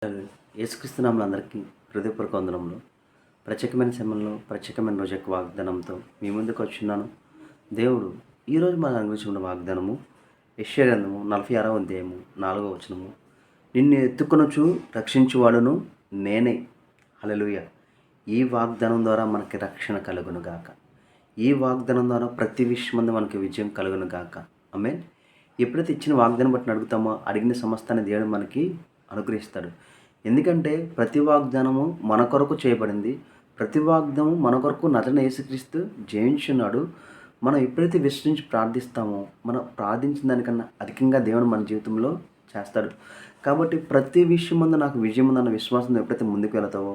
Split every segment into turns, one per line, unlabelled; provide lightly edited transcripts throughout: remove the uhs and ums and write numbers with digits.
యేసుక్రీస్తు నామములో అందరికీ హృదయపూర్వక వందనములు. ప్రత్యేకమైన సమయంలో ప్రత్యేకమైన రోజు యొక్క వాగ్దానంతో మీ ముందుకు వచ్చున్నాను. దేవుడు ఈరోజు మన గురించి ఉన్న వాగ్దానము యెషయా గ్రంథము 46వ అధ్యాయము 4వ వచనము. నిన్ను ఎత్తుకొనుచు రక్షించువాడును నేనే. హల్లెలూయా. ఈ వాగ్దానం ద్వారా మనకి రక్షణ కలుగును గాక. ఈ వాగ్దానం ద్వారా ప్రతి విషయమందు మనకి విజయం కలుగును గాక. ఆమేన్. ఎప్పుడైతే ఇచ్చిన వాగ్దానం బట్టి అడుగుతామో అడిగిన సమస్తాన్ని దేవుడు మనకి అనుగ్రహిస్తాడు. ఎందుకంటే ప్రతి వాగ్దానము మన కొరకు చేయబడింది. ప్రతి వాగ్దానము మన కొరకు నజరైన యేసుక్రీస్తు జయించున్నాడు. మనం ఎప్పుడైతే విశ్వసించి ప్రార్థిస్తామో మనం ప్రార్థించిన దానికన్నా అధికంగా దేవుడు మన జీవితంలో చేస్తాడు. కాబట్టి ప్రతి విషయం ముందు నాకు విజయం ఉందన్న విశ్వాసం ఎప్పుడైతే ముందుకు వెళతావో,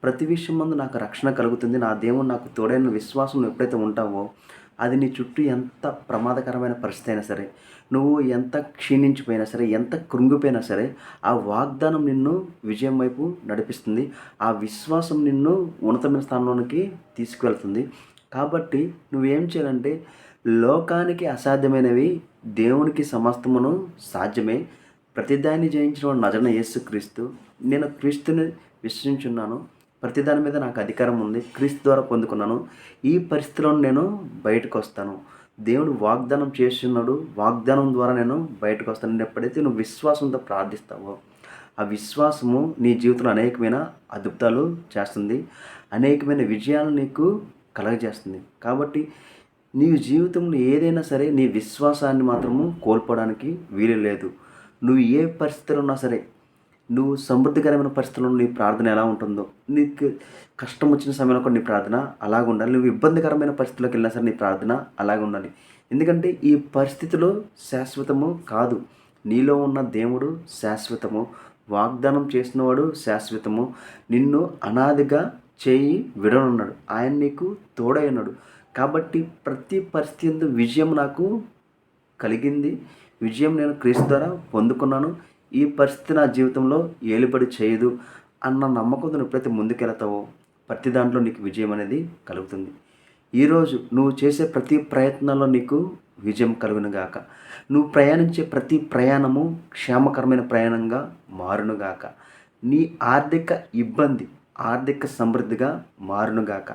ప్రతి విషయం ముందు నాకు రక్షణ కలుగుతుంది, నా దేవుడు నాకు తోడైన విశ్వాసం ఎప్పుడైతే ఉంటావో, అది నీ చుట్టూ ఎంత ప్రమాదకరమైన పరిస్థితి అయినా సరే, నువ్వు ఎంత క్షీణించిపోయినా సరే, ఎంత కృంగిపోయినా సరే, ఆ వాగ్దానం నిన్ను విజయం వైపు నడిపిస్తుంది. ఆ విశ్వాసం నిన్ను ఉన్నతమైన స్థానంలోనికి తీసుకువెళ్తుంది. కాబట్టి నువ్వేం చేయాలంటే, లోకానికి అసాధ్యమైనవి దేవునికి సమస్తమును సాధ్యమే. ప్రతిదాన్ని జయించిన వాడు నజరైన యేసుక్రీస్తు. నేను క్రీస్తుని విశ్వసించున్నాను. ప్రతిదాని మీద నాకు అధికారం ఉంది. క్రీస్తు ద్వారా పొందుకున్నాను. ఈ పరిస్థితిలో నేను బయటకు వస్తాను. దేవుడు వాగ్దానం చేస్తున్నాడు. వాగ్దానం ద్వారా నేను బయటకు వస్తాను. ఎప్పుడైతే నువ్వు విశ్వాసంతో ప్రార్థిస్తావో, ఆ విశ్వాసము నీ జీవితంలో అనేకమైన అద్భుతాలు చేస్తుంది. అనేకమైన విజయాలు నీకు కలగజేస్తుంది. కాబట్టి నీ జీవితంలో ఏదైనా సరే నీ విశ్వాసాన్ని మాత్రము కోల్పోవడానికి వీలు లేదు. నువ్వు ఏ పరిస్థితిలో ఉన్నా సరే, నువ్వు సమృద్ధికరమైన పరిస్థితుల్లో నీ ప్రార్థన ఎలా ఉంటుందో, నీకు కష్టం వచ్చిన సమయంలో కూడా నీ ప్రార్థన అలాగ ఉండాలి. నువ్వు ఇబ్బందికరమైన పరిస్థితుల్లోకి వెళ్ళినా సరే నీ ప్రార్థన అలాగే ఉండాలి. ఎందుకంటే ఈ పరిస్థితిలో శాశ్వతము కాదు. నీలో ఉన్న దేవుడు శాశ్వతము. వాగ్దానం చేసినవాడు శాశ్వతము. నిన్ను అనాదిగా చేయి విడనున్నాడు. ఆయన నీకు తోడై ఉన్నాడు. కాబట్టి ప్రతి పరిస్థితి విజయం నాకు కలిగింది. విజయం నేను క్రీస్తు ద్వారా పొందుకున్నాను. ఈ పరిస్థితి నా జీవితంలో ఏలుబడి చేయదు అన్న నమ్మకంతో ఎప్పుడైతే ముందుకెళ్తావో ప్రతి దాంట్లో నీకు విజయం అనేది కలుగుతుంది. ఈరోజు నువ్వు చేసే ప్రతి ప్రయత్నంలో నీకు విజయం కలుగునుగాక. నువ్వు ప్రయాణించే ప్రతి ప్రయాణము క్షేమకరమైన ప్రయాణంగా మారునుగాక. నీ ఆర్థిక ఇబ్బంది ఆర్థిక సమృద్ధిగా మారునుగాక.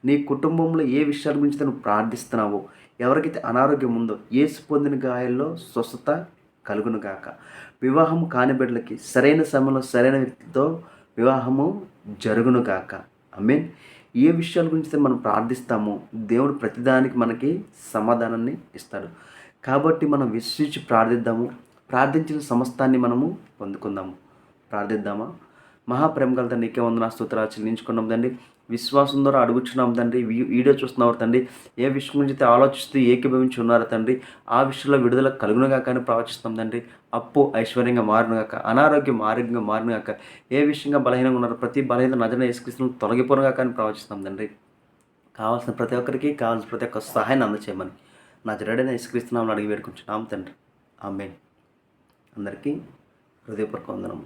నీ కుటుంబంలో ఏ విషయాల గురించి నువ్వు ప్రార్థిస్తున్నావో, ఎవరికైతే అనారోగ్యం ఉందో యేసు పొందిన గాయాల్లో స్వస్థత కలుగునుగాక. వివాహం కాని బిడ్డలకి సరైన సమయంలో సరైన వ్యక్తితో వివాహము జరుగునుగాక. ఆమేన్. ఏ విషయాల గురించి మనం ప్రార్థిస్తామో దేవుడు ప్రతిదానికి మనకి సమాధానాన్ని ఇస్తాడు. కాబట్టి మనం విశ్వసించి ప్రార్థిద్దాము. ప్రార్థించిన సమస్తాన్ని మనము పొందుకుందాము. ప్రార్థిద్దామా? మహాప్రేమ గల నీకే వందన స్తోత్రాలు చెల్లించుకున్నాం తండ్రి. విశ్వాసం ద్వారా అడుగుచున్నాం తండ్రి. వీడియో చూస్తున్నారు తండ్రి. ఏ విషయం గురించి అయితే ఆలోచిస్తూ ఏకీభవించి ఉన్నారు తండ్రి, ఆ విషయంలో విడుదల కలుగునుగా కానీ ప్రవచిస్తాం తండ్రి. అప్పు ఐశ్వర్యంగా మారునుగాక, అనారోగ్యం ఆరోగ్యంగా మారునుగాక. ఏ విషయంగా బలహీనంగా ఉన్నారో ప్రతి బలహీన నజరైన యేసుక్రీస్తును తొలగిపోనుగా కానీ ప్రవచిస్తాం తండ్రి. కావాల్సిన ప్రతి ఒక్కరికి కావాల్సిన ప్రతి ఒక్క సహాయాన్ని అందచేయమని నజరేయుడైన యేసుక్రీస్తు నామములో అడిగి వేడుకుంటున్నాం తండ్రి. ఆమేన్. అందరికీ హృదయపూర్వక వందనము.